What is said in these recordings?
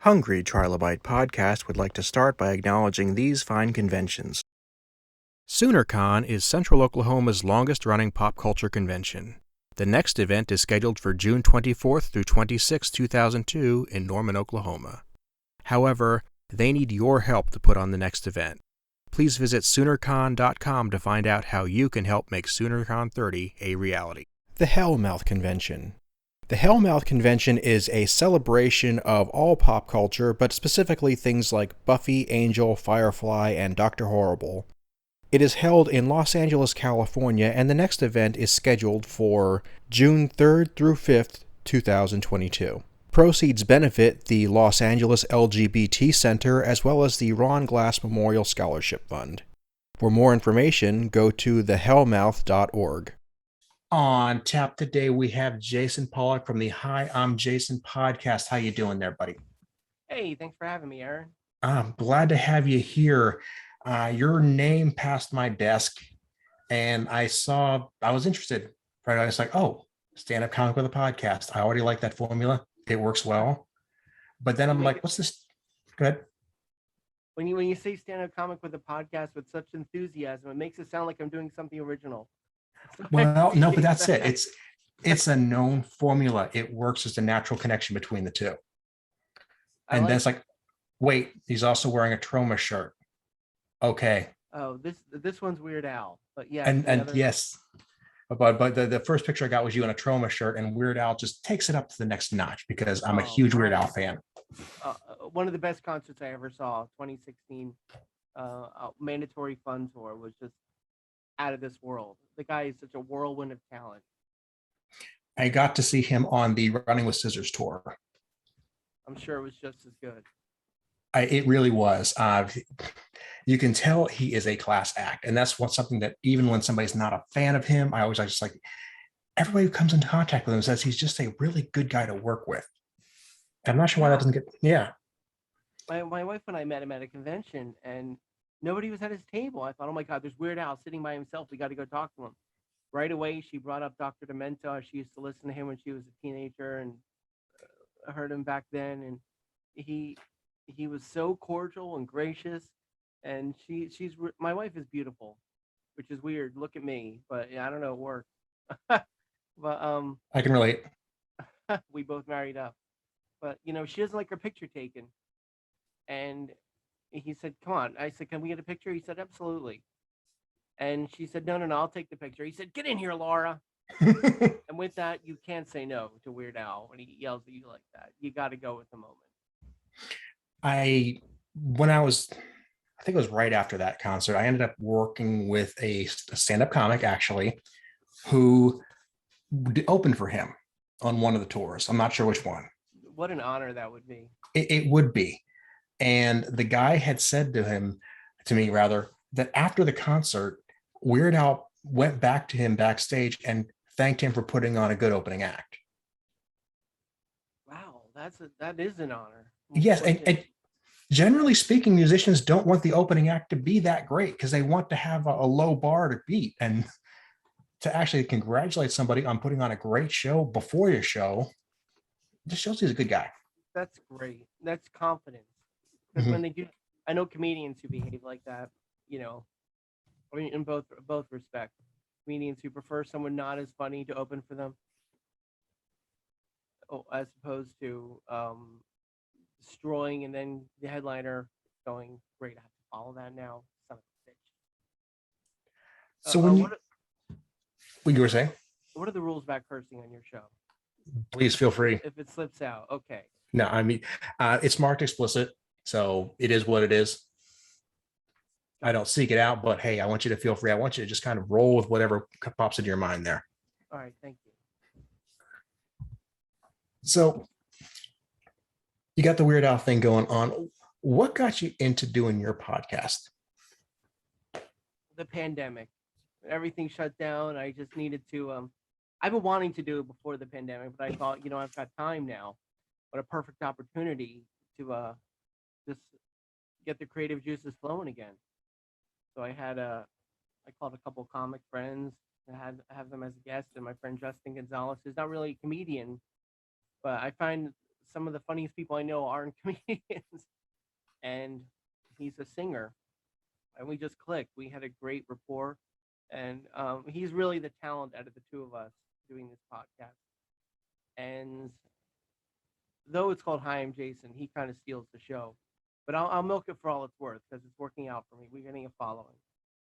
Hungry Trilobyte Podcast would like to start by acknowledging these fine conventions. SoonerCon is Central Oklahoma's longest-running pop culture convention. The next event is scheduled for June 24th through 26, 2002 in Norman, Oklahoma. However, they need your help to put on the next event. Please visit SoonerCon.com to find out how you can help make SoonerCon 30 a reality. The Hellmouth Convention. The Hellmouth Convention is a celebration of all pop culture, but specifically things like Buffy, Angel, Firefly, and Dr. Horrible. It is held in Los Angeles, California, and the next event is scheduled for June 3rd through 5th, 2022. Proceeds benefit the Los Angeles LGBT Center as well as the Ron Glass Memorial Scholarship Fund. For more information, go to thehellmouth.org. On tap today, we have Jason Pollock from the Hi, I'm Jason podcast. How you doing there, buddy? Hey, thanks for having me, Aaron. I'm glad to have you here. Your name passed my desk, and I was interested. Right, I was like, oh, stand-up comic with a podcast. I already like that formula. It works well. But then I'm like, what's this? Go ahead. When you say stand-up comic with a podcast with such enthusiasm, it makes it sound like I'm doing something original. Well, no, but that's it. It's a known formula. It works as a natural connection between the two. And then it's like, wait, he's also wearing a Troma shirt. Okay. Oh, this one's Weird Al, but yeah. And yes, but the first picture I got was you in a Troma shirt, and Weird Al just takes it up to the next notch because I'm a huge Weird Al fan. One of the best concerts I ever saw, 2016, Mandatory Fun Tour, was just out of this world. The guy is such a whirlwind of talent. I got to see him on the Running with Scissors tour. I'm sure it was just as good. It really was. You can tell he is a class act, and that's something that even when somebody's not a fan of him, I just like everybody who comes into contact with him says he's just a really good guy to work with. I'm not sure why that doesn't get. Yeah. My wife and I met him at a convention, and nobody was at his table. I thought, oh my God, there's Weird Al sitting by himself. We got to go talk to him. Right away, she brought up Dr. Demento. She used to listen to him when she was a teenager, and I heard him back then. And he was so cordial and gracious. And my wife is beautiful, which is weird. Look at me, but I don't know, it worked. But I can relate. We both married up, but she doesn't like her picture taken. And he said, come on. I said, can we get a picture? He said, absolutely. And she said, no, I'll take the picture. He said, get in here, Laura. And with that, you can't say no to Weird Al when he yells at you like that. You got to go with the moment. I think it was right after that concert, I ended up working with a stand-up comic, actually, who opened for him on one of the tours. I'm not sure which one. What an honor that would be. It would be. And the guy had said to me, that after the concert, Weird Al went back to him backstage and thanked him for putting on a good opening act. Wow, that is an honor. Yes, and generally speaking, musicians don't want the opening act to be that great because they want to have a low bar to beat. And to actually congratulate somebody on putting on a great show before your show just shows he's a good guy. That's great. That's confidence. Because when they do, I know comedians who behave like that, in both respects. Comedians who prefer someone not as funny to open for them, as opposed to destroying and then the headliner going, great, I have to follow that now. Son of a bitch. So what you were saying? What are the rules about cursing on your show? Please feel free. If it slips out, okay. No, I mean, it's marked explicit, so it is what it is. I don't seek it out, but hey, I want you to feel free. I want you to just kind of roll with whatever pops into your mind there. All right, thank you. So you got the Weird Al thing going on. What got you into doing your podcast? The pandemic. Everything shut down. I just needed to, I've been wanting to do it before the pandemic, but I thought, I've got time now. What a perfect opportunity to just get the creative juices flowing again. So I called a couple comic friends. I have them as a guest, and my friend Justin Gonzalez is not really a comedian, but I find some of the funniest people I know aren't comedians, and he's a singer, and we just clicked. We had a great rapport, and he's really the talent out of the two of us doing this podcast. And though it's called Hi, I'm Jason, he kind of steals the show. But I'll milk it for all it's worth because it's working out for me. We're getting a following.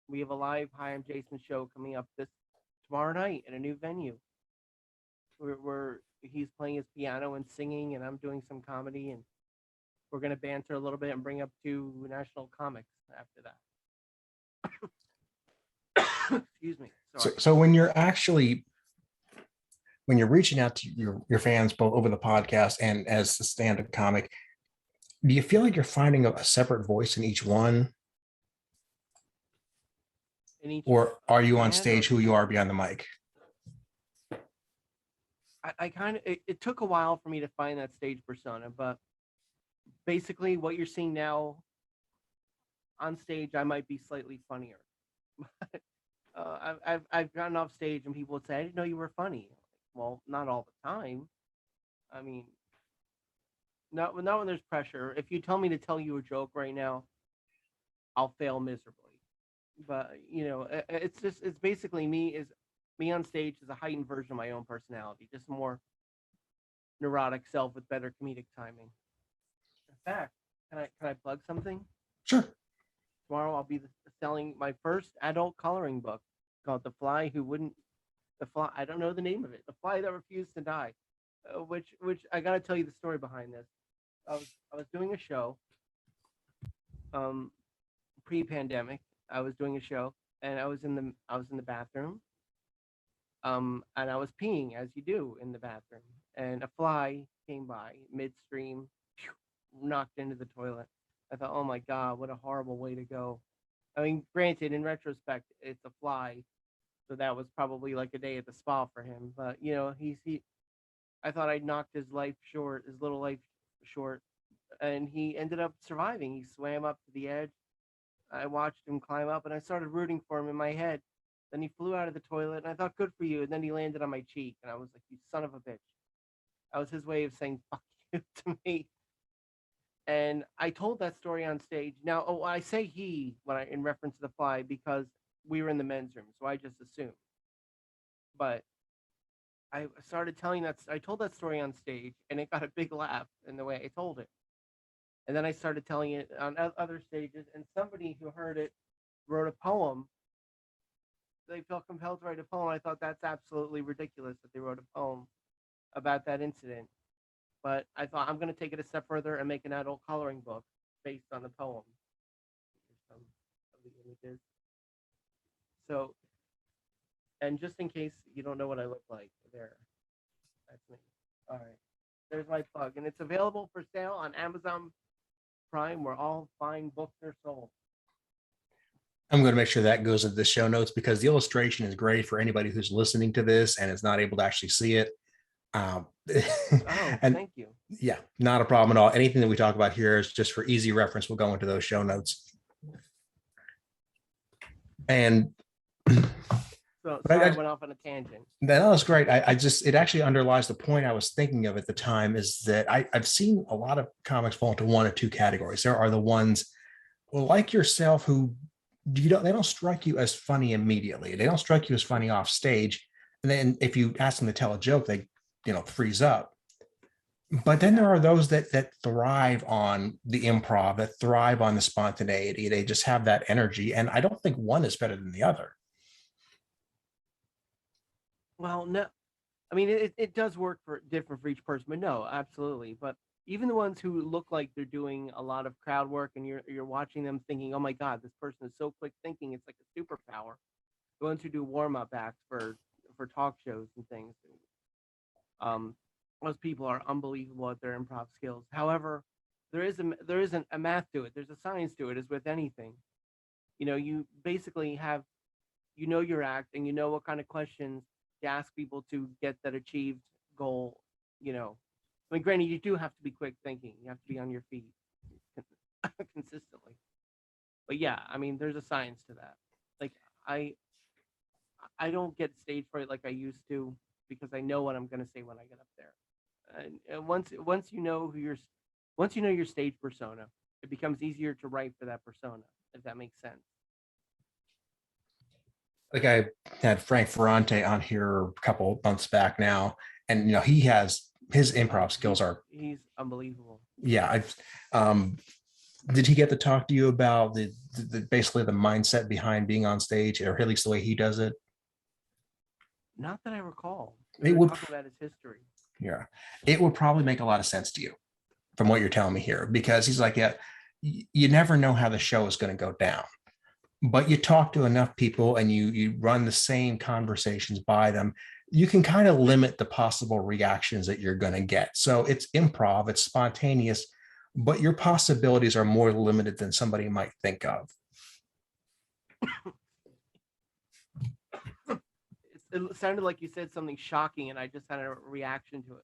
We have a live Hi, I'm Jason show coming up this tomorrow night at a new venue. He's playing his piano and singing, and I'm doing some comedy, and we're gonna banter a little bit and bring up two national comics after that. Excuse me. Sorry. So when you're actually when you're reaching out to your fans both over the podcast and as a stand-up comic, do you feel like you're finding a separate voice in each one? Or are you on stage who you are behind the mic? I kind of, it took a while for me to find that stage persona, but basically what you're seeing now on stage, I might be slightly funnier. I've gotten off stage and people would say, I didn't know you were funny. Well, not all the time. I mean, not when there's pressure. If you tell me to tell you a joke right now, I'll fail miserably. But it's basically me on stage is a heightened version of my own personality, just more neurotic self with better comedic timing. In fact, can I plug something? Sure. Tomorrow I'll be selling my first adult coloring book called I don't know the name of it. The Fly That Refused to Die. Which I got to tell you the story behind this. I was doing a show pre-pandemic. I was doing a show and I was in the bathroom. And I was peeing as you do in the bathroom, and a fly came by midstream, knocked into the toilet. I thought, oh my God, what a horrible way to go. I mean, granted, in retrospect, it's a fly, so that was probably like a day at the spa for him. But I thought I'd knocked his little life short, and he ended up surviving. He swam up to the edge. I watched him climb up, and I started rooting for him in my head. Then he flew out of the toilet, and I thought, good for you. And then he landed on my cheek, and I was like, you son of a bitch. That was his way of saying fuck you to me. And I told that story on stage. Now, I say he in reference to the fly because we were in the men's room, so I just assumed. But I told that story on stage, and it got a big laugh in the way I told it. And then I started telling it on other stages, and somebody who heard it wrote a poem. They felt compelled to write a poem. I thought that's absolutely ridiculous that they wrote a poem about that incident. But I thought I'm going to take it a step further and make an adult coloring book based on the poem. Here's some of the images. So, and just in case you don't know what I look like, that's me. All right, there's my plug, and it's available for sale on Amazon Prime, where all fine books are sold. I'm going to make sure that goes into the show notes because the illustration is great for anybody who's listening to this and is not able to actually see it. And thank you. Yeah, not a problem at all. Anything that we talk about here is just for easy reference. We'll go into those show notes. And so I went off on a tangent. That was great. It actually underlies the point I was thinking of at the time, is that I've seen a lot of comics fall into one or two categories. There are the ones like yourself who they don't strike you as funny immediately. They don't strike you as funny off stage. And then if you ask them to tell a joke, they, freeze up. But then there are those that thrive on the improv, that thrive on the spontaneity. They just have that energy. And I don't think one is better than the other. Well, no, I mean, it does work different for each person, but no, absolutely. But even the ones who look like they're doing a lot of crowd work and you're watching them thinking, oh my God, this person is so quick thinking, it's like a superpower. The ones who do warm-up acts for talk shows and things. Those people are unbelievable at their improv skills. However, there isn't a math to it. There's a science to it, as with anything. You basically have, your act, and you know what kind of questions to ask people to get that achieved goal. I mean, granted, you do have to be quick thinking. You have to be on your feet consistently. But yeah, I mean, there's a science to that. Like, I don't get stage fright like I used to because I know what I'm going to say when I get up there. And once you know your stage persona, it becomes easier to write for that persona, if that makes sense. Like I had Frank Ferrante on here a couple months back now, and he has his improv skills are He's unbelievable. yeah. I've did he get to talk to you about the basically the mindset behind being on stage, or at least the way he does it? Not that I recall. It We were would, talking about his history. yeah, it would probably make a lot of sense to you from what you're telling me here, because he's like, yeah, you never know how the show is going to go down, but you talk to enough people and you run the same conversations by them, you can kind of limit the possible reactions that you're going to get. So it's improv, it's spontaneous, but your possibilities are more limited than somebody might think of. It sounded like you said something shocking, and I just had a reaction to it.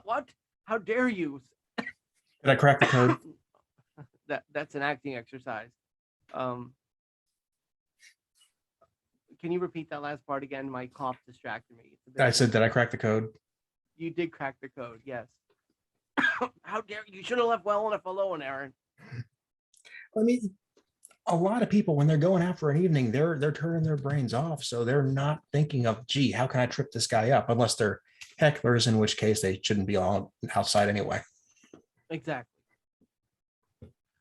What? How dare you? Did I crack the code? That's an acting exercise. Um, can you repeat that last part again? My cough distracted me. I said, did I crack the code? You did crack the code. Yes. How dare you? You should have left well enough alone, Aaron. I mean, a lot of people, when they're going out for an evening, they're turning their brains off, so they're not thinking of, gee, how can I trip this guy up, unless they're hecklers, in which case they shouldn't be all outside anyway. Exactly.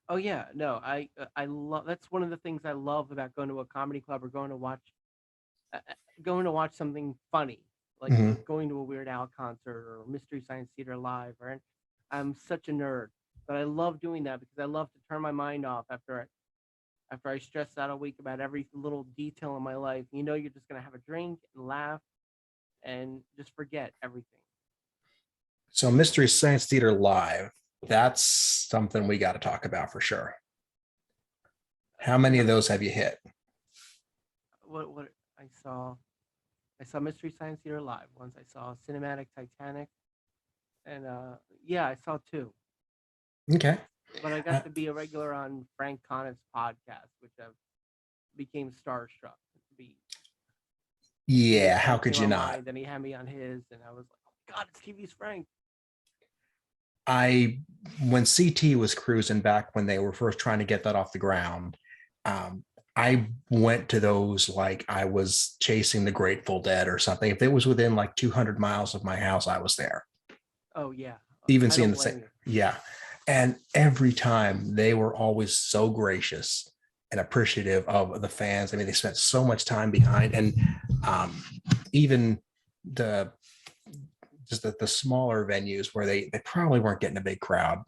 Oh yeah, no, I love. That's one of the things I love about going to a comedy club or going to watch something funny, like going to a Weird Al concert or Mystery Science Theater live. Or I'm such a nerd, but I love doing that because I love to turn my mind off after I stress out a week about every little detail in my life. You're just gonna have a drink and laugh and just forget everything. So Mystery Science Theater live, that's something we got to talk about for sure. How many of those have you hit? What I saw Mystery Science Theater live once. I saw Cinematic Titanic, and yeah, I saw two. Okay. But I got to be a regular on Frank Conniff's podcast, which I became starstruck to be. Yeah, how could you not? And he had me on his, and I was like, "Oh my God, it's TV's Frank." When CT was cruising back when they were first trying to get that off the ground, I went to those like I was chasing the Grateful Dead or something. If it was within like 200 miles of my house, I was there. Oh yeah. Even seeing the same. Yeah. And every time they were always so gracious and appreciative of the fans. I mean, they spent so much time behind, and even the smaller venues where they probably weren't getting a big crowd.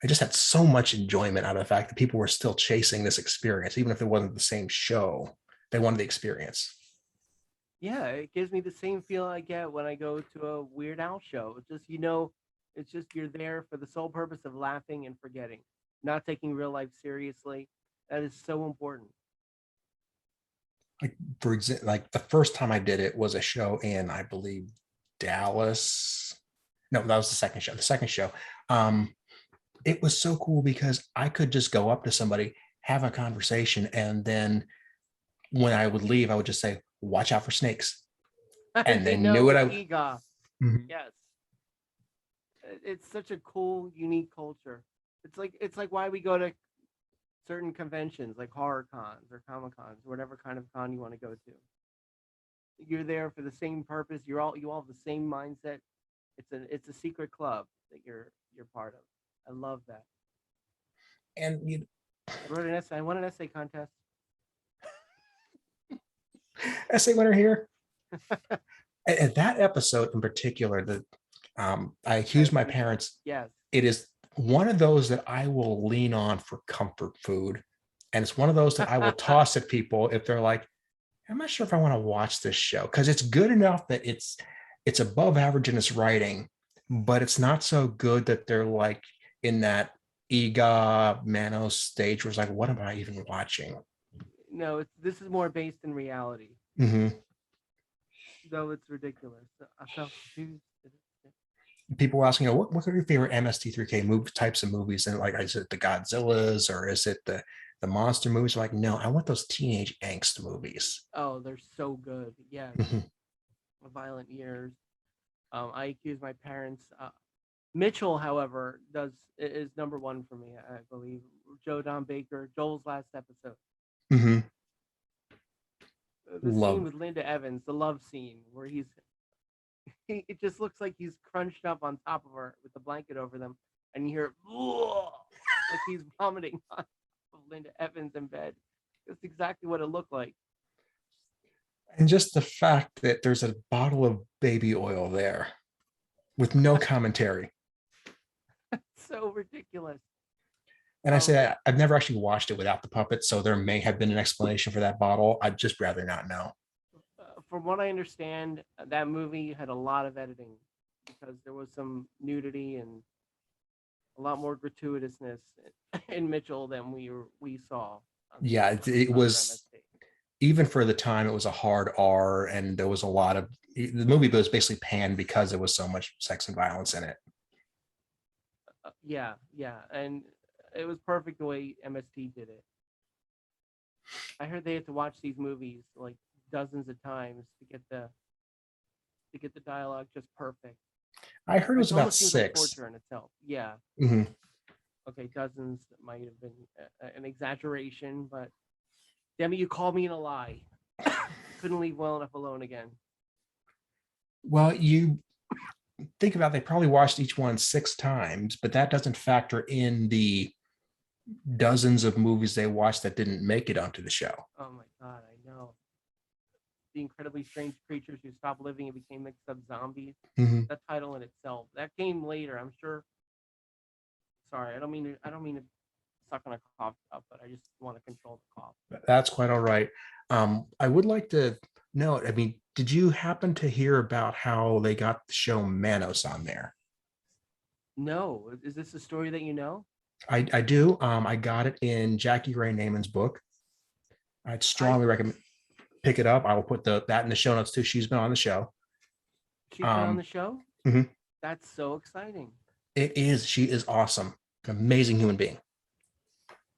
I just had so much enjoyment out of the fact that people were still chasing this experience, even if it wasn't the same show. They wanted the experience. Yeah, it gives me the same feel I get when I go to a Weird Al show. It's just it's just you're there for the sole purpose of laughing and forgetting, not taking real life seriously. That is so important. Like for example, like the first time I did it was a show in, I believe, Dallas. No, that was the second show. The second show. It was so cool because I could just go up to somebody, have a conversation, and then when I would leave, I would just say, "Watch out for snakes," and they knew what I. Mm-hmm. Yes, it's such a cool, unique culture. It's like why we go to certain conventions like horror cons or comic cons, whatever kind of con you want to go to. You're there for the same purpose. You all have the same mindset. It's a secret club that you're part of. I love that. And I wrote an essay. I won an essay contest. Essay winner here. And that episode in particular, that I accused my parents. Yes. It is one of those that I will lean on for comfort food. And it's one of those that I will toss at people if they're like, I'm not sure if I want to watch this show, because it's good enough that it's above average in its writing, but it's not so good that they're like in that Manos stage where it's like, what am I even watching? No, this is more based in reality. Mm-hmm. Though it's ridiculous. People were asking, what are your favorite MST3K types of movies? And like, is it the Godzillas or is it the monster movies? Like, no, I want those teenage angst movies. Oh, they're so good. Yeah. Mm-hmm. Violent Years. I accused my parents. Mitchell, however, is number one for me. I believe Joe Don Baker, Joel's last episode. Mm-hmm. The scene Love. with Linda Evans, the love scene where it just looks like he's crunched up on top of her with the blanket over them, and you hear like he's vomiting on top of Linda Evans in bed. That's exactly what it looked like. And just the fact that there's a bottle of baby oil there with no commentary. So ridiculous. And I say I've never actually watched it without the puppet, so there may have been an explanation for that bottle. I'd just rather not know. From what I understand, that movie had a lot of editing because there was some nudity and a lot more gratuitousness in Mitchell than we saw. Yeah, it was, even for the time, it was a hard R, and there was a lot of, the movie was basically panned because there was so much sex and violence in it. Yeah, and it was perfect the way MST did it. I heard they had to watch these movies like dozens of times to get the dialogue just perfect. I heard it was about seems 6. like torture in itself. Yeah. Mm-hmm. Okay, dozens might have been an exaggeration, but Demi, you called me in a lie. Couldn't leave well enough alone again. Well, you think about, they probably watched each one 6 times, but that doesn't factor in the dozens of movies they watched that didn't make it onto the show. Oh my God, I know. The incredibly strange creatures who stopped living and became mixed up zombies. Mm-hmm. That title in itself, that came later, I'm sure. Sorry, I don't mean to suck on a cough up, but I just want to control the cough. That's quite all right. I would like to know, I mean, did you happen to hear about how they got the show Manos on there? No, is this a story that you know? I do. I got it in Jackey Raye Neyman's book. I'd strongly recommend pick it up. I will put that in the show notes too. She's been on the show. She's been on the show? Mm-hmm. That's so exciting. It is. She is awesome. Amazing human being.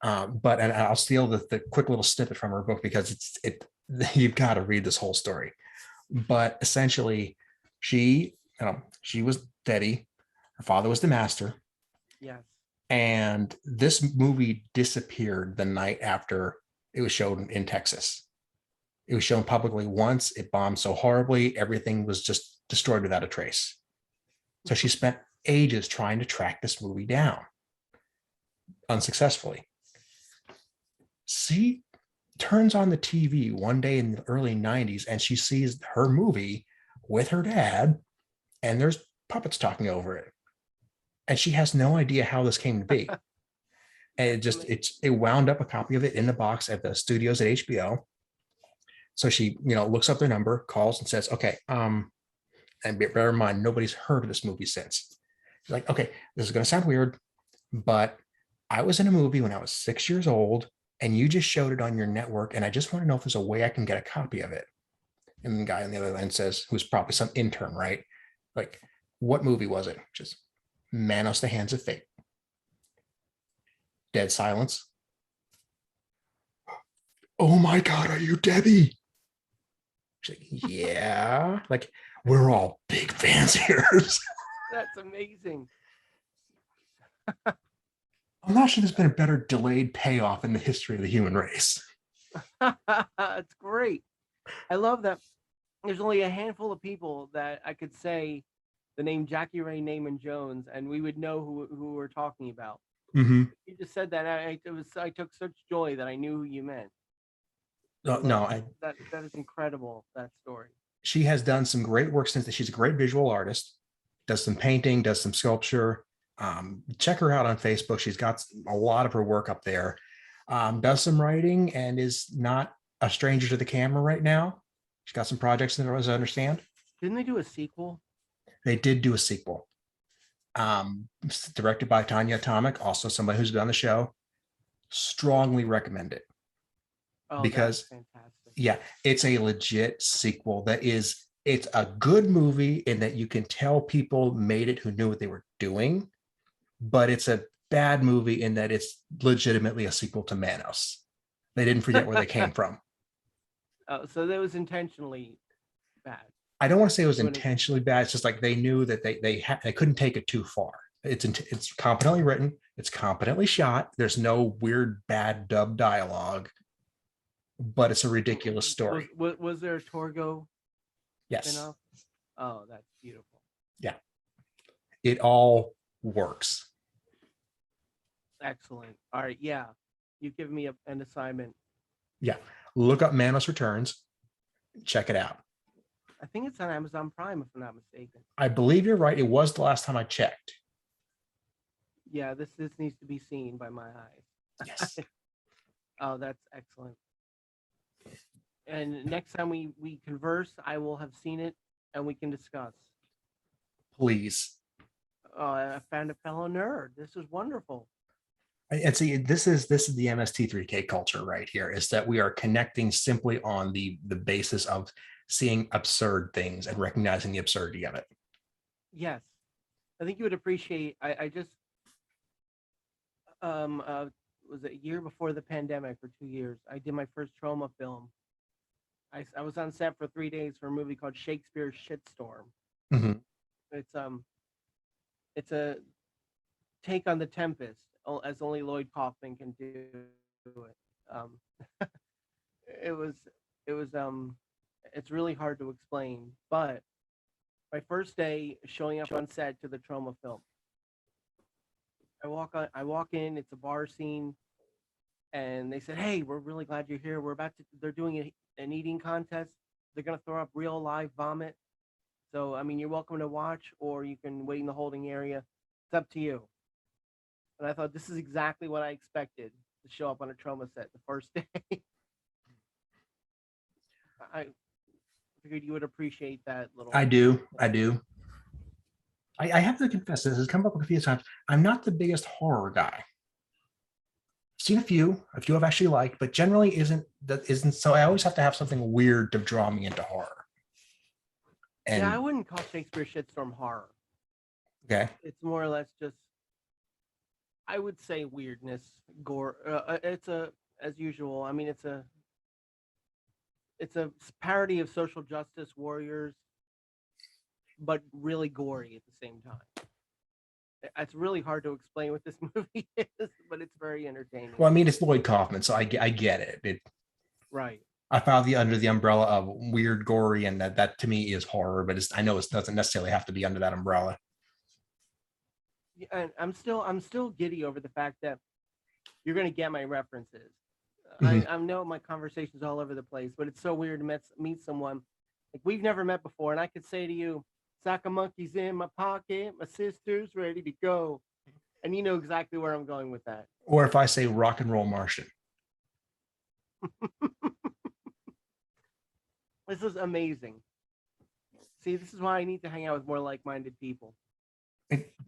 But I'll steal the quick little snippet from her book because you've got to read this whole story. But essentially, she was Teddy. Her father was the master. Yes. And this movie disappeared the night after it was shown in Texas. It was shown publicly once. It bombed so horribly, everything was just destroyed without a trace. So she spent ages trying to track this movie down, unsuccessfully. She turns on the TV one day in the early 90s and she sees her movie with her dad, and there's puppets talking over it. And she has no idea how this came to be. And it wound up a copy of it in the box at the studios at HBO. So she, looks up their number, calls and says, okay, and bear in mind, nobody's heard of this movie since. She's like, okay, this is going to sound weird, but I was in a movie when I was 6 years old and you just showed it on your network. And I just want to know if there's a way I can get a copy of it. And the guy on the other line says, who's probably some intern, right? Like, what movie was it? Just Manos, the Hands of Fate. Dead silence. Oh my God, are you Debbie? She's like, yeah. Like, we're all big fans here. That's amazing. I'm not sure there's been a better delayed payoff in the history of the human race. It's great. I love that. There's only a handful of people that I could say the name Jackey Raye Neyman Jones, and we would know who we're talking about. Mm-hmm. You just said that. I took such joy that I knew who you meant. That is incredible. That story. She has done some great work since. She's a great visual artist. Does some painting, does some sculpture. Check her out on Facebook. She's got a lot of her work up there. Does some writing and is not a stranger to the camera right now. She's got some projects in there, as I understand. Didn't they do a sequel? They did do a sequel. Directed by Tonjia Atomic, also somebody who's been on the show. Strongly recommend it. Oh, because fantastic. Yeah, it's a legit sequel it's a good movie in that you can tell people made it who knew what they were doing, but it's a bad movie in that it's legitimately a sequel to Manos. They didn't forget where they came from. Oh, so that was intentionally bad. I don't want to say it was intentionally bad. It's just like they knew that they couldn't take it too far. It's competently written. It's competently shot. There's no weird bad dub dialogue, but it's a ridiculous story. Was there a Torgo Yes. spinoff? Oh, that's beautiful. Yeah. It all works. Excellent. All right. Yeah. You've given me an assignment. Yeah. Look up Manos Returns. Check it out. I think it's on Amazon Prime, if I'm not mistaken. I believe you're right. It was the last time I checked. Yeah, this needs to be seen by my eyes. Yes. Oh, that's excellent. And next time we converse, I will have seen it and we can discuss. Please. I found a fellow nerd. This is wonderful. And see, this is the MST3K culture right here, is that we are connecting simply on the basis of seeing absurd things and recognizing the absurdity of it. Yes. I think you would appreciate, I just was it a year before the pandemic or 2 years, I did my first trauma film. I was on set for 3 days for a movie called Shakespeare's Shitstorm. Mm-hmm. It's a take on The Tempest, as only Lloyd Kaufman can do it. It was it's really hard to explain, but my first day showing up on set to the trauma film, I walk in, it's a bar scene, and they said, "Hey, we're really glad you're here. They're doing an eating contest. They're gonna throw up real live vomit. So, I mean, you're welcome to watch, or you can wait in the holding area. It's up to you." And I thought, this is exactly what I expected to show up on a trauma set the first day. I figured you would appreciate that little. I do. I have to confess, this has come up a few times. I'm not the biggest horror guy. I've seen a few I've actually liked, but generally isn't so. I always have to have something weird to draw me into horror. And yeah, I wouldn't call Shakespeare Shitstorm horror. Okay. It's more or less just, I would say, weirdness, gore. It's as usual. I mean, it's a parody of social justice warriors, but really gory at the same time. It's really hard to explain what this movie is, but it's very entertaining. Well, I mean, it's Lloyd Kaufman, so I get it. Right. I found under the umbrella of weird, gory, and that to me is horror, but I know it doesn't necessarily have to be under that umbrella. Yeah, and I'm still giddy over the fact that you're going to get my references. Mm-hmm. I know my conversation's all over the place, but it's so weird to meet someone like we've never met before, and I could say to you, "Sack of monkeys in my pocket, my sister's ready to go," and you know exactly where I'm going with that. Or if I say rock and roll Martian. This is amazing. See, this is why I need to hang out with more like-minded people.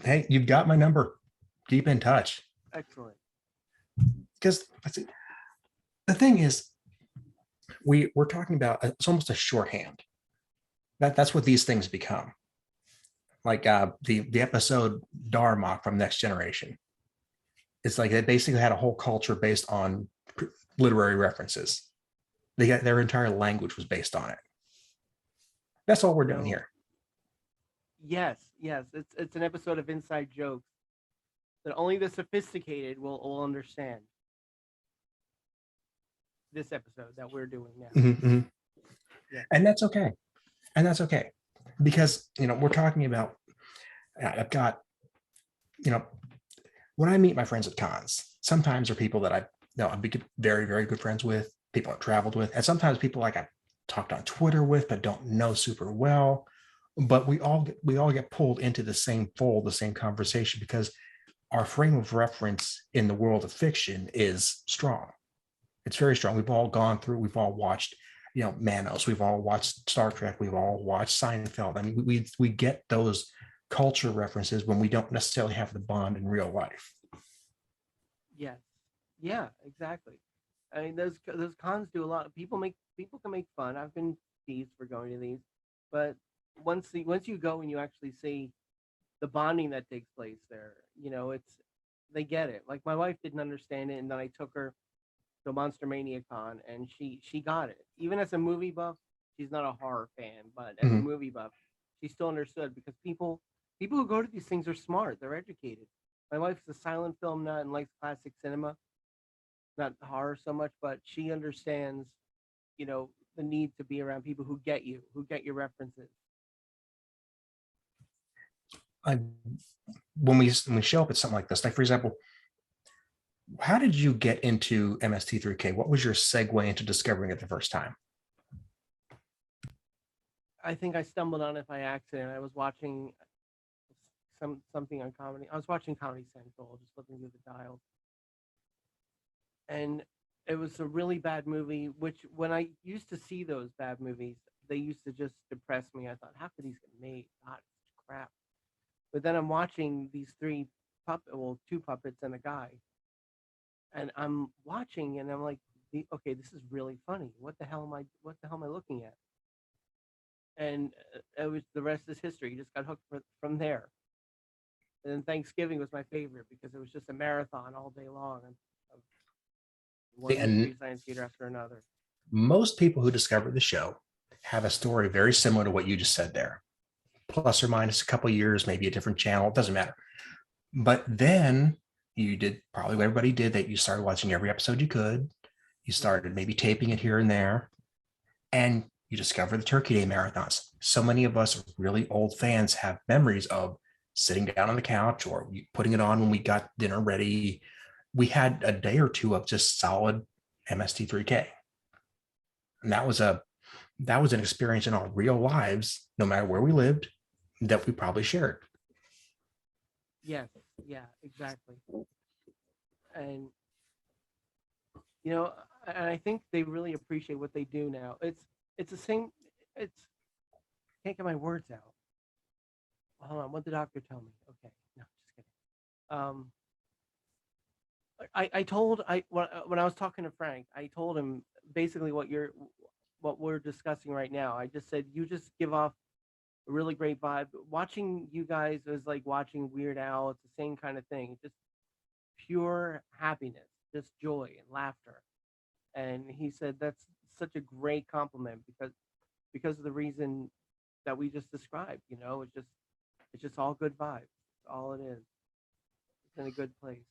Hey, you've got my number. Keep in touch. Excellent. Because the thing is, we're talking about, it's almost a shorthand. That's what these things become. Like the episode Darmok from Next Generation. It's like they basically had a whole culture based on literary references. They got their entire language was based on it. That's all we're doing here. Yes. It's an episode of inside jokes that only the sophisticated will understand. This episode that we're doing now. Mm-hmm. Yeah. And that's okay. Because, we're talking about, I've got, when I meet my friends at cons, sometimes are people that I've been very, very good friends with, people I've traveled with, and sometimes people like I've talked on Twitter with, but don't know super well. But we all get pulled into the same fold, the same conversation, because our frame of reference in the world of fiction is strong. It's very strong. We've all gone through, we've all watched, Manos, we've all watched Star Trek, we've all watched Seinfeld. I mean, we get those culture references when we don't necessarily have the bond in real life. Yes. Yeah, exactly. I mean, those cons do a lot. People can make fun. I've been teased for going to these, but once you go and you actually see the bonding that takes place there, they get it. Like my wife didn't understand it, and then I took her to Monster Mania Con, and she got it. Even as a movie buff, she's not a horror fan, but as a movie buff, she still understood, because people People who go to these things are smart. They're educated. My wife's a silent film nut and likes classic cinema, not horror so much, but she understands, the need to be around people who get you, who get your references. I, when we show up at something like this, like for example, how did you get into MST3K? What was your segue into discovering it the first time? I think I stumbled on it by accident. I was watching something on comedy. I was watching Comedy Central, just flipping through the dials, and it was a really bad movie. Which when I used to see those bad movies, they used to just depress me. I thought, how could these get made? God, it's crap. But then I'm watching these two puppets and a guy, and I'm watching, and I'm like, okay, this is really funny. What the hell am I looking at? And it was the rest is history. You just got hooked from there. And then Thanksgiving was my favorite because it was just a marathon all day long of one mystery science theater after another. Most people who discover the show have a story very similar to what you just said there, plus or minus a couple of years, maybe a different channel. It doesn't matter. But then you did probably what everybody did, that you started watching every episode you could. You started maybe taping it here and there, and you discover the Turkey Day marathons. So many of us really old fans have memories of sitting down on the couch or putting it on when we got dinner ready. We had a day or two of just solid MST3K. And that was an experience in our real lives, no matter where we lived, that we probably shared. Yes, yeah, exactly. And and I think they really appreciate what they do now. It's the same. Can't get my words out. Hold on, what did the doctor tell me? Okay, no, just kidding. I told when I was talking to Frank, I told him basically what we're discussing right now. I just said you just give off a really great vibe. Watching you guys is like watching Weird Al. It's the same kind of thing. Just pure happiness, just joy and laughter. And he said that's such a great compliment because of the reason that we just described. It's just all good vibes. That's all it is. It's in a good place.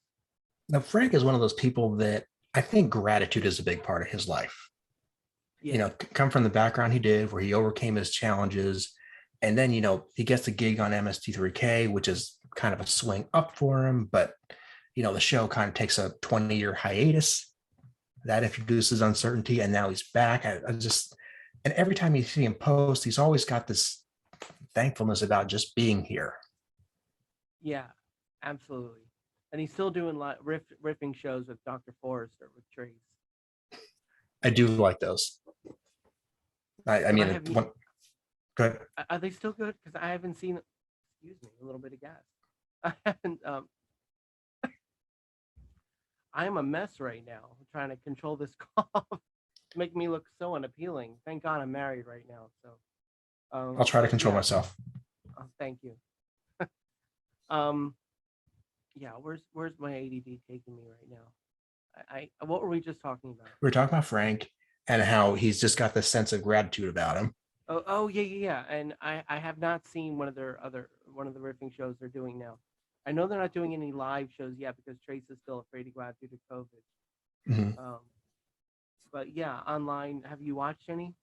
Now, Frank is one of those people that I think gratitude is a big part of his life. Yeah. Come from the background he did, where he overcame his challenges. And then, he gets a gig on MST3K, which is kind of a swing up for him. But, the show kind of takes a 20-year hiatus. That introduces uncertainty. And now he's back. And every time you see him post, he's always got this thankfulness about just being here. Yeah, absolutely. And he's still doing riffing shows with Dr. Forrester, with Trace. I do like those. I mean, go ahead. Are they still good? Because I haven't seen, excuse me, a little bit of gas. I haven't, I'm a mess right now. I'm trying to control this cough to make me look so unappealing. Thank God I'm married right now. So I'll try to control myself. Oh, thank you. Yeah, where's my ADD taking me right now? What were we just talking about? We were talking about Frank and how he's just got this sense of gratitude about him. Oh yeah. And I have not seen one of the riffing shows they're doing now. I know they're not doing any live shows yet because Trace is still afraid to go out due to COVID. Mm-hmm. But yeah, online, have you watched any?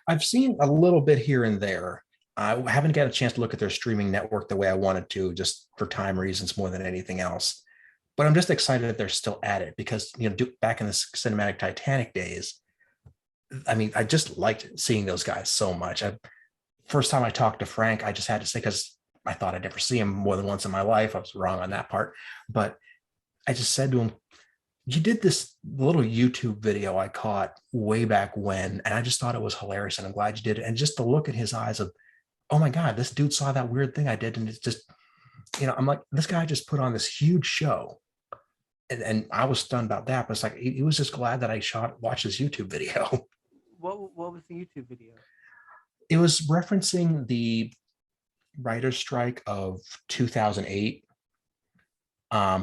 I've seen a little bit here and there. I haven't got a chance to look at their streaming network the way I wanted to, just for time reasons more than anything else. But I'm just excited that they're still at it because, back in the cinematic Titanic days, I mean, I just liked seeing those guys so much. First time I talked to Frank, I just had to say, because I thought I'd never see him more than once in my life. I was wrong on that part. But I just said to him, you did this little YouTube video I caught way back when, and I just thought it was hilarious, and I'm glad you did it. And just the look in his eyes of, oh my God, this dude saw that weird thing I did. And it's just, I'm like, this guy just put on this huge show. And I was stunned about that, but it's like, he was just glad that I watched his YouTube video. What was the YouTube video? It was referencing the writer's strike of 2008.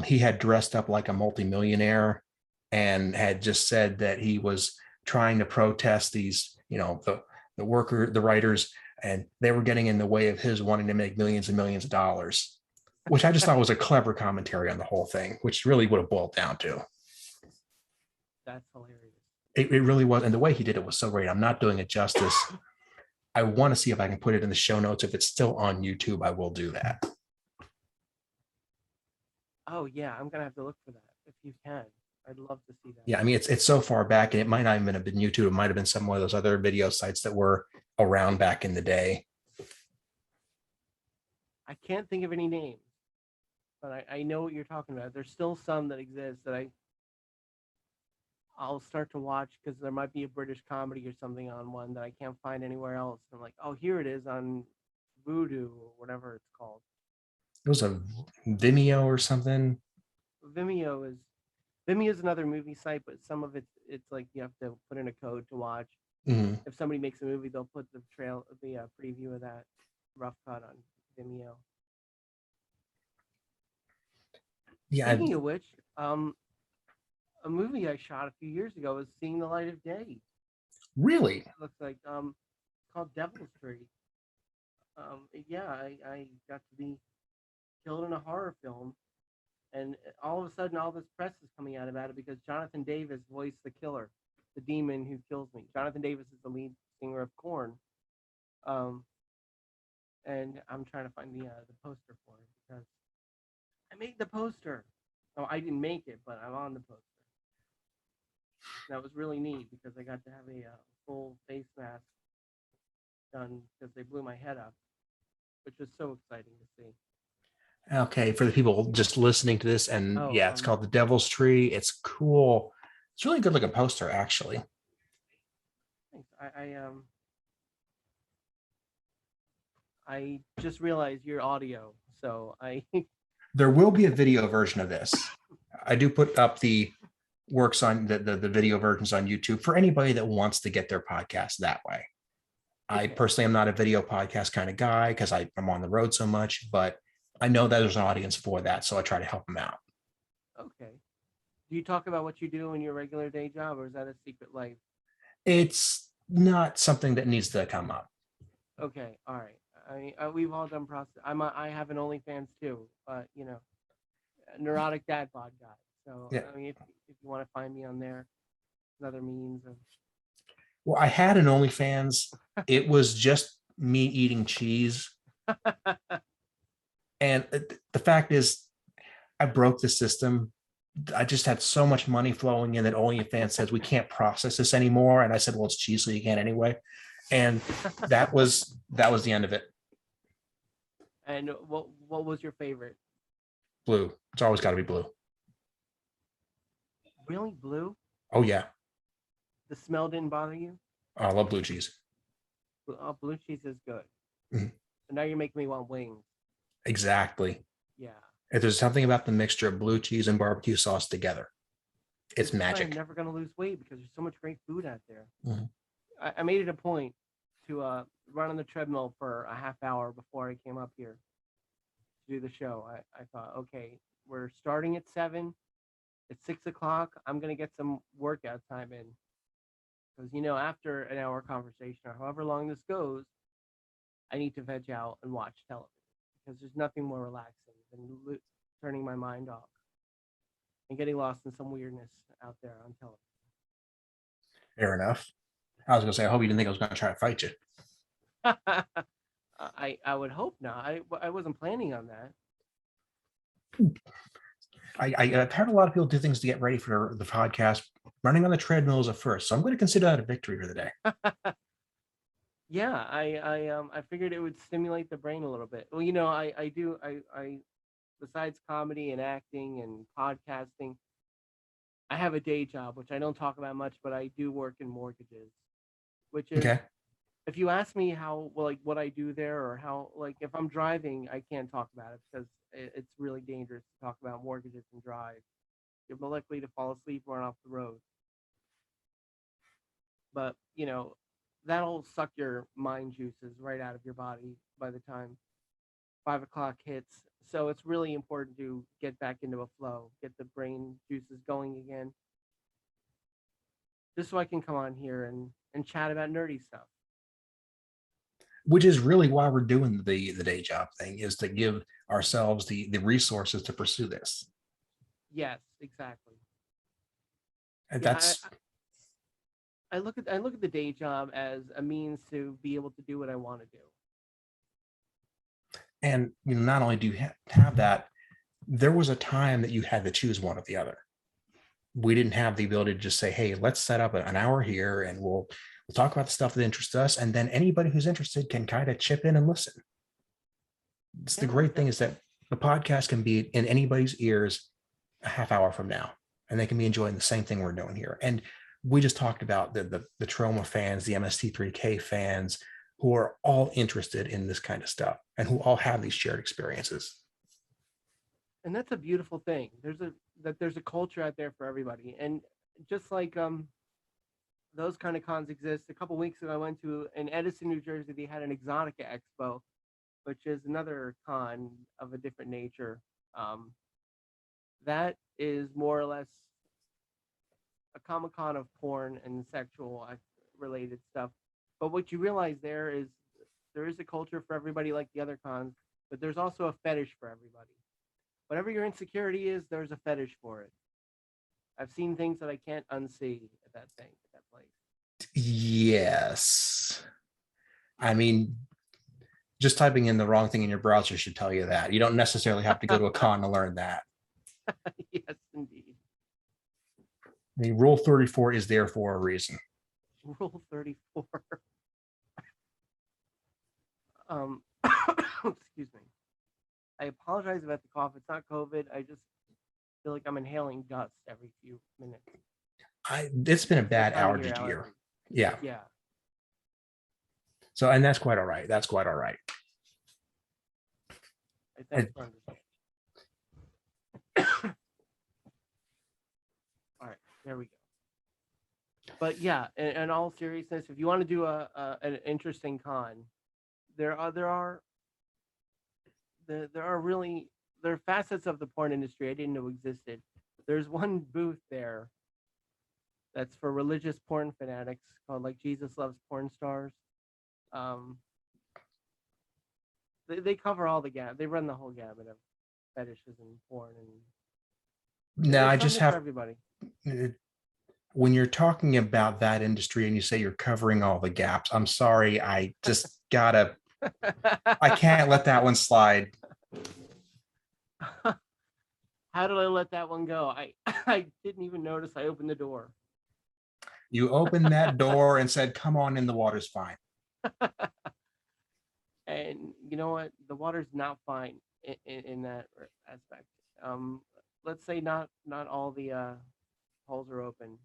He had dressed up like a multimillionaire and had just said that he was trying to protest these, the writers and they were getting in the way of his wanting to make millions and millions of dollars, which I just thought was a clever commentary on the whole thing, which really would have boiled down to. That's hilarious. It really was. And the way he did it was so great. I'm not doing it justice. I want to see if I can put it in the show notes. If it's still on YouTube, I will do that. Oh yeah, I'm gonna have to look for that if you can. I'd love to see that. Yeah, I mean, it's so far back, and it might not even have been YouTube. It might have been some of those other video sites that were around back in the day. I can't think of any names, but I know what you're talking about. There's still some that exist that I'll start to watch because there might be a British comedy or something on one that I can't find anywhere else. I'm like, oh, here it is on Voodoo or whatever it's called. It was a Vimeo or something. Vimeo is another movie site, but some of it's like you have to put in a code to watch. Mm-hmm. If somebody makes a movie, they'll put the preview of that rough cut on Vimeo. Yeah. Speaking of which, a movie I shot a few years ago is seeing the light of day. Really? It looks like called Devil's Tree. Yeah, I got to be killed in a horror film, and all of a sudden, all this press is coming out about it because Jonathan Davis voiced the killer, the demon who kills me. Jonathan Davis is the lead singer of Korn, and I'm trying to find the poster for it because I made the poster. Oh, I didn't make it, but I'm on the poster. That was really neat because I got to have a full face mask done because they blew my head up, which was so exciting to see. Okay, for the people just listening to this, and it's called The Devil's Tree. It's cool. It's really good looking poster, actually. Thanks. I just realized your audio, so There will be a video version of this. I do put up the works on the video versions on YouTube for anybody that wants to get their podcast that way. Okay. I personally am not a video podcast kind of guy because I'm on the road so much, but I know that there's an audience for that, so I try to help them out. Okay. Do you talk about what you do in your regular day job, or is that a secret life? It's not something that needs to come up. Okay, all right. We've all done process. I have an OnlyFans too, but neurotic dad bod guy. So yeah. I mean, if you want to find me on there, another means of. Well, I had an OnlyFans. It was just me eating cheese. And the fact is, I broke the system. I just had so much money flowing in that OnlyFans says we can't process this anymore. And I said, well, it's cheese, so you can anyway. And that was the end of it. And what was your favorite? Blue. It's always got to be blue. Really, blue? Oh yeah. The smell didn't bother you? Oh, I love blue cheese. Oh, blue cheese is good. Mm-hmm. So now you're making me want wings. Exactly. Yeah. If there's something about the mixture of blue cheese and barbecue sauce together, it's magic. I'm never going to lose weight because there's so much great food out there. Mm-hmm. I made it a point to run on the treadmill for a half hour before I came up here to do the show. I thought, okay, we're starting at 7. At 6 o'clock, I'm going to get some workout time in. Because, after an hour conversation or however long this goes, I need to veg out and watch television. Because there's nothing more relaxing than turning my mind off and getting lost in some weirdness out there on television. Fair enough. I was going to say, I hope you didn't think I was going to try to fight you. I would hope not. I wasn't planning on that. I've heard a lot of people do things to get ready for the podcast. Running on the treadmill is a first, so I'm going to consider that a victory for the day. Yeah, I figured it would stimulate the brain a little bit. Well, I besides comedy and acting and podcasting, I have a day job which I don't talk about much, but I do work in mortgages, which is okay. If you ask me how, what I do there or how, if I'm driving, I can't talk about it because it's really dangerous to talk about mortgages and drive. You're more likely to fall asleep or run off the road. But, that'll suck your mind juices right out of your body by the time 5 o'clock hits. So it's really important to get back into a flow, get the brain juices going again. Just so I can come on here and chat about nerdy stuff. which is really why we're doing the day job thing, is to give ourselves the resources to pursue this. Yes, exactly. And Yeah, that's I look at the day job as a means to be able to do what I want to do. and not only do you have that, there was a time that you had to choose one or the other. We didn't have the ability to just say, hey, let's set up an hour here and we'll talk about the stuff that interests us, and then anybody who's interested can kind of chip in and listen. It's the Yeah, great thing is that the podcast can be in anybody's ears a half hour from now, and they can be enjoying the same thing we're doing here. And we just talked about the Trauma fans, the MST3K fans, who are all interested in this kind of stuff and who all have these shared experiences. and that's a beautiful thing. There's a culture out there for everybody, and just like those kind of cons exist. A couple weeks ago, I went to in Edison, New Jersey. They had an Exotica Expo, which is another con of a different nature. Um, that is more or less a Comic Con of porn and sexual related stuff. But what you realize there is a culture for everybody like the other cons, but there's also a fetish for everybody. Whatever your insecurity is, there's a fetish for it. I've seen things that I can't unsee at that place. Yes. I mean, just typing in the wrong thing in your browser should tell you that. You don't necessarily have to go to a con to learn that. Yes, indeed. I mean, Rule 34 is there for a reason. Rule 34. Excuse me. I apologize about the cough. It's not COVID. I just feel like I'm inhaling dust every few minutes. It's been a bad Time of allergy year. year. Yeah. Yeah. So, and that's quite all right. That's quite all right. Thanks for understanding. All right, there we go. But yeah, in all seriousness, if you want to do an interesting con, there are facets of the porn industry I didn't know existed. There's one booth there that's for religious porn fanatics called like Jesus Loves Porn Stars. They cover all the gamut. They run the whole gamut of fetishes and porn, and now I there's just something for have everybody. when you're talking about that industry and you say you're covering all the gaps, I'm sorry, I just gotta I can't let that one slide. How did I let that one go? I didn't even notice I opened the door. You opened that door and said, come on in, the water's fine. And you know what? The water's not fine in that aspect. Let's say not all the holes are open,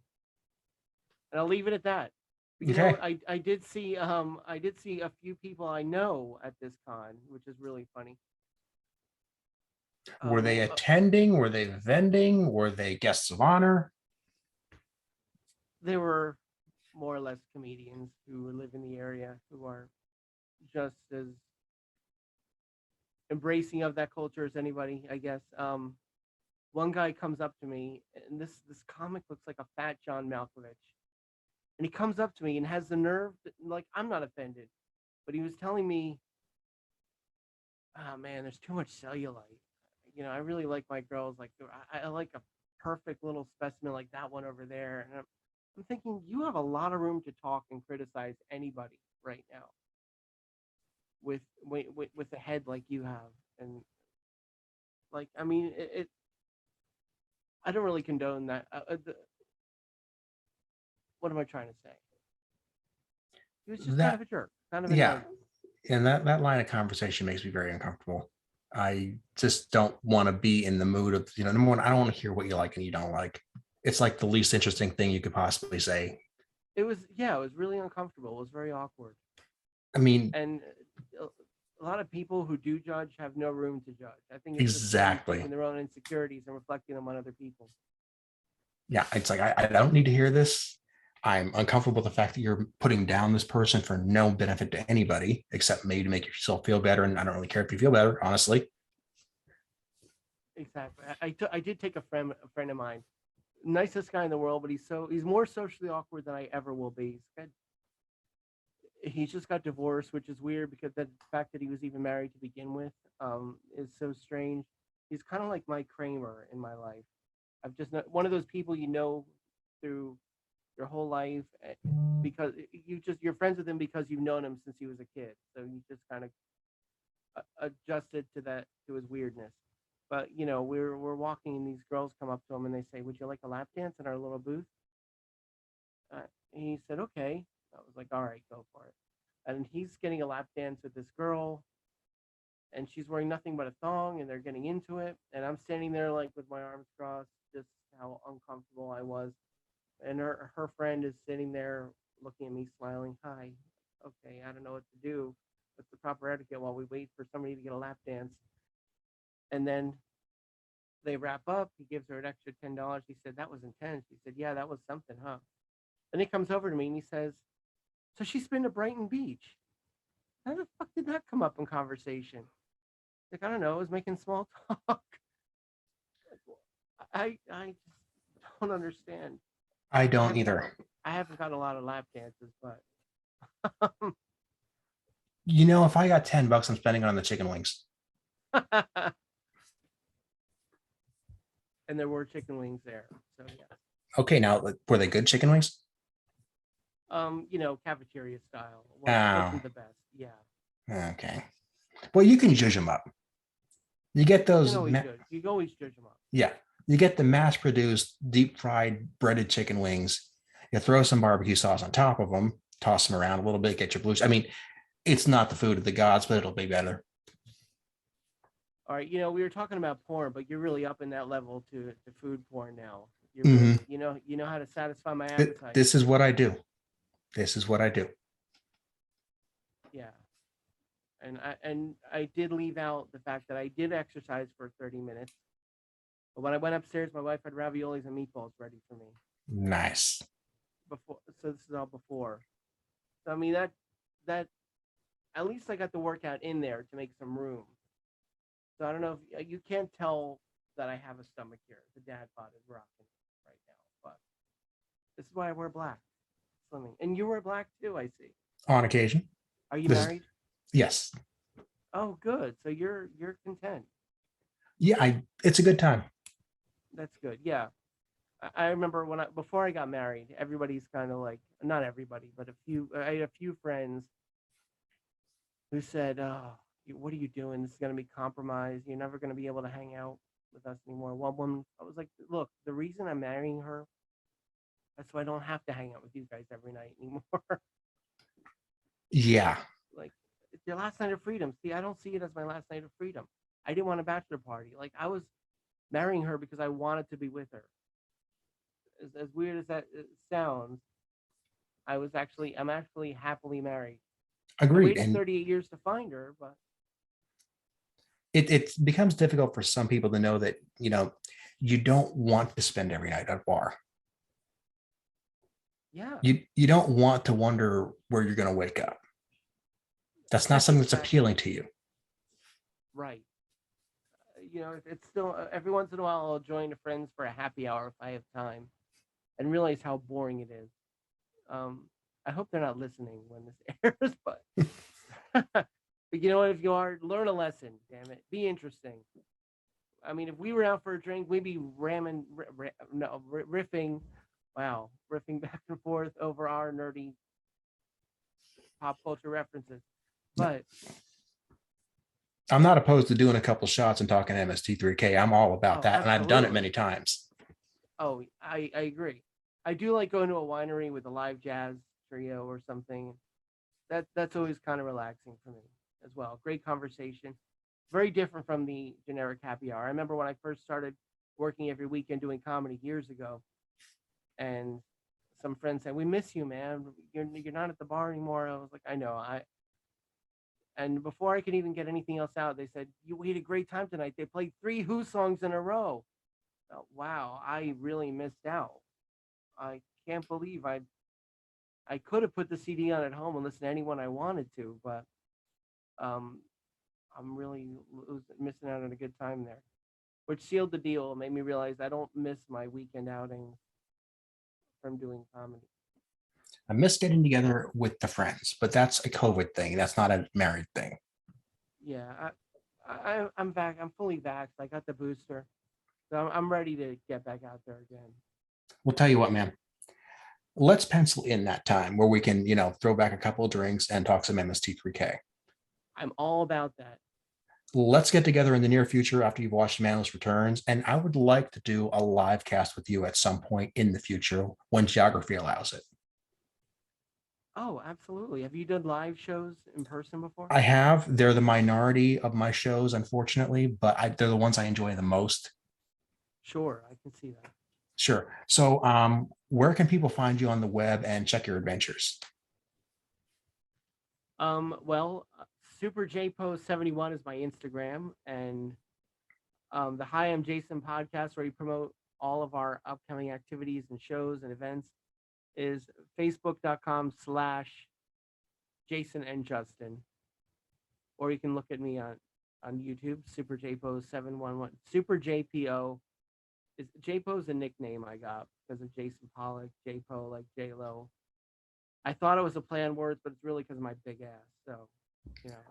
and I'll leave it at that. But, you Okay. know, I did see a few people I know at this con, which is really funny. Were they attending? Were they vending? Were they guests of honor? They were more or less comedians who live in the area who are just as embracing of that culture as anybody, I guess. One guy comes up to me, and this comic looks like a fat John Malkovich, and he comes up to me and has the nerve, like, I'm not offended, but he was telling me, oh man, there's too much cellulite. You know, I really like my girls, like, I like a perfect little specimen like that one over there. And I'm thinking, you have a lot of room to talk and criticize anybody right now with a head like you have. And like, I mean, I don't really condone that. What am I trying to say? He was just kind of a jerk, kind of yeah. annoying. And that line of conversation makes me very uncomfortable. I just don't want to be in the mood of, number one, I don't want to hear what you like and you don't like. It's like the least interesting thing you could possibly say. It was really uncomfortable. It was very awkward. I mean, And a lot of people who do judge have no room to judge. I think it's exactly. just taking their own insecurities and reflecting them on other people. Yeah, it's like, I don't need to hear this. I'm uncomfortable with the fact that you're putting down this person for no benefit to anybody, except maybe to make yourself feel better. And I don't really care if you feel better, honestly. Exactly. I did take a friend of mine, nicest guy in the world, but he's more socially awkward than I ever will be. He just got divorced, which is weird because the fact that he was even married to begin with is so strange. He's kind of like my Kramer in my life. I've just one of those people through your whole life because you're friends with him because you've known him since he was a kid. So you just kind of adjusted to his weirdness. But we're walking and these girls come up to him and they say, "Would you like a lap dance in our little booth?" He said, "Okay." I was like, "All right, go for it." And he's getting a lap dance with this girl, and she's wearing nothing but a thong, and they're getting into it. And I'm standing there like with my arms crossed, just how uncomfortable I was. And her friend is sitting there looking at me, smiling. "Hi, okay, I don't know what to do. What's the proper etiquette while we wait for somebody to get a lap dance?" And then they wrap up. He gives her an extra $10. He said, "That was intense." He said, "Yeah, that was something, huh?" And he comes over to me and he says, "So she's been to Brighton Beach. How the fuck did that come up in conversation?" Like, I don't know. I was making small talk. I just don't understand. I I don't haven't either. I haven't got a lot of lap dances, but If I got $10, I'm spending it on the chicken wings. and there were chicken wings there. So yeah. Okay, now were they good chicken wings? Cafeteria style. Oh, Wasn't the best. Yeah. okay. Well, you can judge them up. You get You those, can always judge. You can always judge them up. yeah. You get the mass-produced, deep-fried, breaded chicken wings. You throw some barbecue sauce on top of them, toss them around a little bit, get your blues. I mean, it's not the food of the gods, but it'll be better. All right, we were talking about porn, but you're really up in that level to food porn now. You're Mhm. really, you know how to satisfy my appetite. This is what I do. This is what I do. Yeah. And I did leave out the fact that I did exercise for 30 minutes. But when I went upstairs, my wife had raviolis and meatballs ready for me. Nice. So this is all before. So I mean that at least I got the workout in there to make some room. So I don't know if you can't tell that I have a stomach here. The dad bod is rocking right now, but this is why I wear black, slimming. And you wear black too, I see. On occasion. Are you married? Yes. Oh, good. So you're content. Yeah, it's a good time. That's good. Yeah. I remember before I got married, everybody's kind of like, not everybody, but I had a few friends who said, "Oh, what are you doing? This is going to be compromised. You're never going to be able to hang out with us anymore." One woman, I was like, "Look, the reason I'm marrying her, that's why I don't have to hang out with you guys every night anymore." Yeah. Like, it's your last night of freedom. See, I don't see it as my last night of freedom. I didn't want a bachelor party. Like, I was marrying her because I wanted to be with her. As weird as that sounds, I'm actually happily married. Agreed. I waited And 38 years to find her, but it becomes difficult for some people to know that, you don't want to spend every night at a bar. yeah. You don't want to wonder where you're going to wake up. That's not something that's appealing to you. Right. It's still every once in a while I'll join the friends for a happy hour if I have time and realize how boring it is. I hope they're not listening when this airs, but but you know what? If you are, learn a lesson. Damn it, be interesting. I mean, if we were out for a drink, we'd be riffing. Wow, riffing back and forth over our nerdy pop culture references. But I'm not opposed to doing a couple shots and talking MST3K. I'm all about that. absolutely. And I've done it many times. Oh, I agree. I do like going to a winery with a live jazz trio or something. That's always kind of relaxing for me as well. Great conversation. Very different from the generic happy hour. I remember when I first started working every weekend doing comedy years ago, and some friends said, "We miss you, man. You're not at the bar anymore." I was like, "I know." And before I could even get anything else out, they said, "We had a great time tonight. They played 3 Who songs in a row." Oh, wow, I really missed out. I can't believe I could have put the CD on at home and listened to anyone I wanted to, but um, I'm really missing out on a good time there, which sealed the deal and made me realize I don't miss my weekend outings from doing comedy. I miss getting together with the friends, but that's a COVID thing. That's not a married thing. Yeah, I'm back. I'm fully vaxxed. I got the booster, so I'm ready to get back out there again. We'll tell you what, man. Let's pencil in that time where we can, throw back a couple of drinks and talk some MST3K. I'm all about that. Let's get together in the near future after you've watched Manos Returns. And I would like to do a live cast with you at some point in the future when geography allows it. Oh, absolutely. Have you done live shows in person before? I have. They're the minority of my shows, unfortunately, but they're the ones I enjoy the most. Sure, I can see that. Sure. So where can people find you on the web and check your adventures? Well, Super JPO 71 is my Instagram, and the Hi, I'm Jason podcast, where we promote all of our upcoming activities and shows and events, is facebook.com/Jason and Justin. Or you can look at me on YouTube, Super JPO 711. Super JPO is JPO's a nickname I got because of Jason Pollock, JPO like J-Lo. I thought it was a play on words, but it's really because of my big ass. So,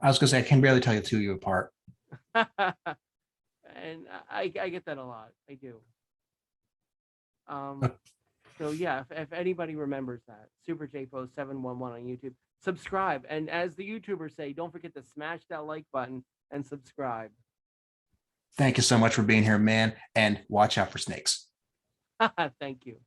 I was going to say, I can barely tell you the two of you apart. And I get that a lot. I do. So yeah, if anybody remembers that, Super JPO 711 on YouTube, subscribe. And as the YouTubers say, don't forget to smash that like button and subscribe. Thank you so much for being here, man. And watch out for snakes. Thank you.